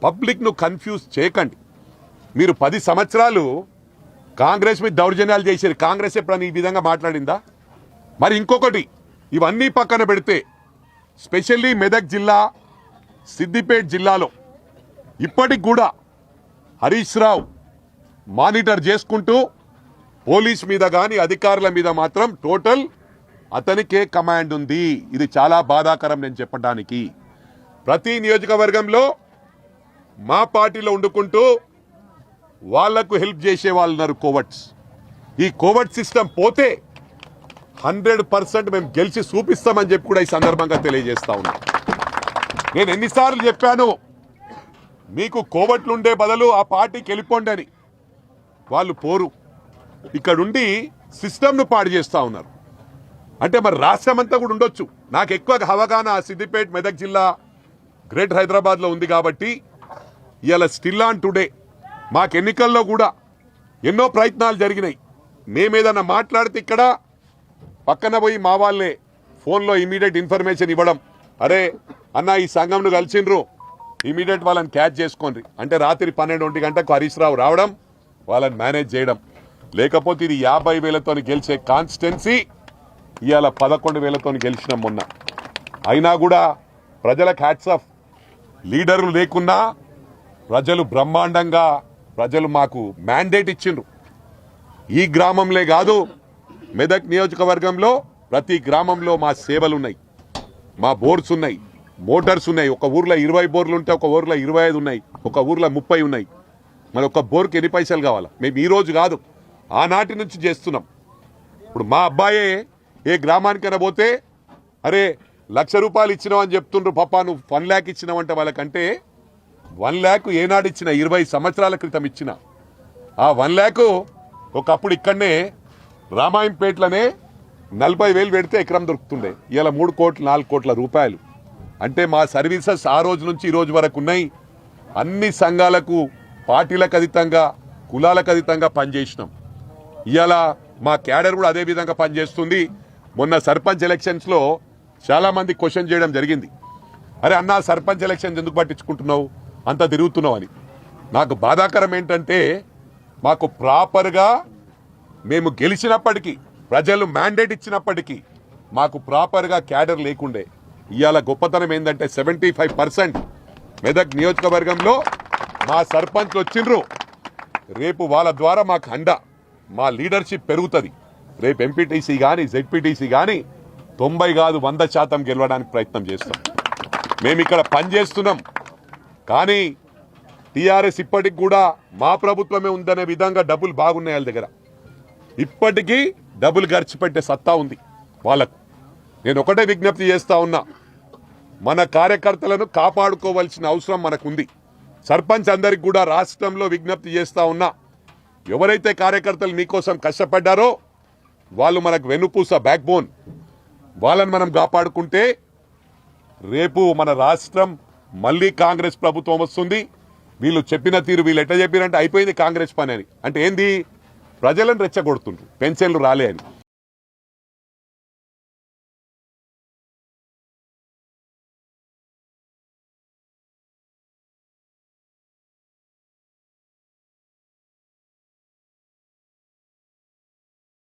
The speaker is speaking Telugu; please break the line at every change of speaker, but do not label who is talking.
పబ్లిక్ను కన్ఫ్యూజ్ చేయకండి. మీరు 10 సంవత్సరాలు కాంగ్రెస్ మీద దౌర్జన్యాలు చేశారు. కాంగ్రెస్ ఎప్పుడని ఈ విధంగా మాట్లాడిందా? మరి ఇంకొకటి, ఇవన్నీ పక్కన పెడితే స్పెషల్లీ మెదక్ జిల్లా, సిద్దిపేట జిల్లాలో ఇప్పటికి కూడా హరీష్ రావు మానిటర్ చేసుకుంటూ పోలీస్ మీద కానీ అధికారుల మీద మాత్రం టోటల్ అతనికే కమాండ్ ఉంది. ఇది చాలా బాధాకరం నేను చెప్పడానికి. ప్రతి నియోజకవర్గంలో మా పార్టీలో ఉండుకుంటూ వాళ్లకు హెల్ప్ చేసే వాళ్ళు ఉన్నారు కోవర్ట్స్. ఈ కోవర్ట్ సిస్టమ్ పోతే 100% మేము గెలిచి చూపిస్తామని చెప్పి కూడా ఈ సందర్భంగా తెలియజేస్తా ఉన్నా. నేను ఎన్నిసార్లు చెప్పాను, మీకు కోవర్ట్లు ఉండే బదులు ఆ పార్టీకి వెళ్ళిపోండి అని. వాళ్ళు పోరు, ఇక్కడుండి సిస్టమ్ను పాడు చేస్తూ ఉన్నారు. అంటే మరి రాష్ట్రం అంతా కూడా ఉండొచ్చు. నాకు ఎక్కువ అవగాహన సిద్దిపేట, మెదక్ జిల్లా, గ్రేట్ హైదరాబాద్లో ఉంది కాబట్టి ఇవాళ స్టిల్ ఆన్ టుడే మాకు ఎన్నికల్లో కూడా ఎన్నో ప్రయత్నాలు జరిగినాయి. మేమేదన్నా మాట్లాడితే ఇక్కడ పక్కన పోయి మా వాళ్ళే ఫోన్లో ఇమీడియట్ ఇన్ఫర్మేషన్ ఇవ్వడం, అరే అన్న ఈ సంఘంను కలిసిండ్రు, ఇమీడియట్ వాళ్ళని క్యాచ్ చేసుకోండి అంటే రాత్రి 12 గంటలకు హరీష్ రావు రావడం, వాళ్ళని మేనేజ్ చేయడం. లేకపోతే ఇది 50,000తో గెలిచే కాన్స్టిట్యున్సీ ఇవాళ 11,000తో గెలిచినాం మొన్న. అయినా కూడా ప్రజలకు హ్యాట్స్ ఆఫ్. లీడర్లు లేకున్నా ప్రజలు బ్రహ్మాండంగా ప్రజలు మాకు మ్యాండేట్ ఇచ్చిండ్రు. ఈ గ్రామంలో కాదు, మెదక్ నియోజకవర్గంలో ప్రతి గ్రామంలో మా సేవలు ఉన్నాయి, మా బోర్స్ ఉన్నాయి, మోటార్స్ ఉన్నాయి. ఒక ఊర్లో 20 బోర్లు ఉంటే ఒక ఊర్లో 25 ఉన్నాయి, ఒక ఊర్లో 30 ఉన్నాయి. మరి ఒక బోర్కి ఎన్ని పైసలు కావాలా? మేము ఈ రోజు కాదు, ఆనాటి నుంచి చేస్తున్నాం. ఇప్పుడు మా అబ్బాయే ఏ గ్రామానికైనా పోతే అరే ₹1,00,000 ఇచ్చినావు అని చెప్తుండ్రు, పాపా నువ్వు 1 lakh ఇచ్చినావంటే వాళ్ళకంటే 1 lakh ఏనాడు ఇచ్చిన? 20 సంవత్సరాల క్రితం ఇచ్చిన. ఆ 1 lakh ఒకప్పుడు ఇక్కడనే రామాయంపేటలోనే 40,000 పెడితే ఎకరం దొరుకుతుండే. ఇలా 3 కోట్లు 4 కోట్ల రూపాయలు. అంటే మా సర్వీసెస్ ఆ రోజు నుంచి ఈ రోజు వరకు ఉన్నాయి. అన్ని సంఘాలకు, పార్టీలకు అతీతంగా, కులాలకు అతీతంగా పనిచేసినాం. ఇవాళ మా క్యాడర్ కూడా అదే విధంగా పనిచేస్తుంది. మొన్న సర్పంచ్ ఎలక్షన్స్లో చాలా మంది క్వశ్చన్ చేయడం జరిగింది, అరే అన్నా సర్పంచ్ ఎలక్షన్స్ ఎందుకు పట్టించుకుంటున్నావు, అంత తిరుగుతున్నావు అని. నాకు బాధాకరం ఏంటంటే మాకు ప్రాపర్గా మేము గెలిచినప్పటికీ, ప్రజలు మ్యాండేట్ ఇచ్చినప్పటికీ మాకు ప్రాపర్గా క్యాడర్ లేకుండే. ఇవాళ గొప్పతనం ఏంటంటే 75% మెదక్ నియోజకవర్గంలో మా సర్పంచ్లు వచ్చిండ్రు. రేపు వాళ్ళ ద్వారా మాకు అండ, మా లీడర్షిప్ పెరుగుతుంది. రేపు ఎంపీటీసీ కానీ జెడ్పీటీసీ కానీ 90 కాదు 100% గెలవడానికి ప్రయత్నం చేస్తాం. మేము ఇక్కడ పనిచేస్తున్నాం. కానీ టీఆర్ఎస్ ఇప్పటికి కూడా మా ప్రభుత్వమే ఉందనే విధంగా డబ్బులు బాగున్నాయి వాళ్ళ దగ్గర. ఇప్పటికీ డబ్బులు ఖర్చు పెట్టే సత్తా ఉంది వాళ్ళకు. నేను ఒకటే విజ్ఞప్తి చేస్తా ఉన్నా, మన కార్యకర్తలను కాపాడుకోవాల్సిన అవసరం మనకుంది. సర్పంచ్ అందరికి కూడా రాష్ట్రంలో విజ్ఞప్తి చేస్తా ఉన్నా, ఎవరైతే కార్యకర్తలు మీకోసం కష్టపడ్డారో వాళ్ళు మనకు వెన్నుపూస, బ్యాక్ బోన్. వాళ్ళని మనం కాపాడుకుంటే రేపు మన రాష్ట్రం మళ్ళీ కాంగ్రెస్ ప్రభుత్వం వస్తుంది. వీళ్ళు చెప్పిన తీరు, వీళ్ళు ఎట్లా చెప్పినంటే అయిపోయింది కాంగ్రెస్ పని అని. అంటే ఏంది? ప్రజలను రెచ్చగొడుతుండ్రు, పెన్షన్లు రాలే అని.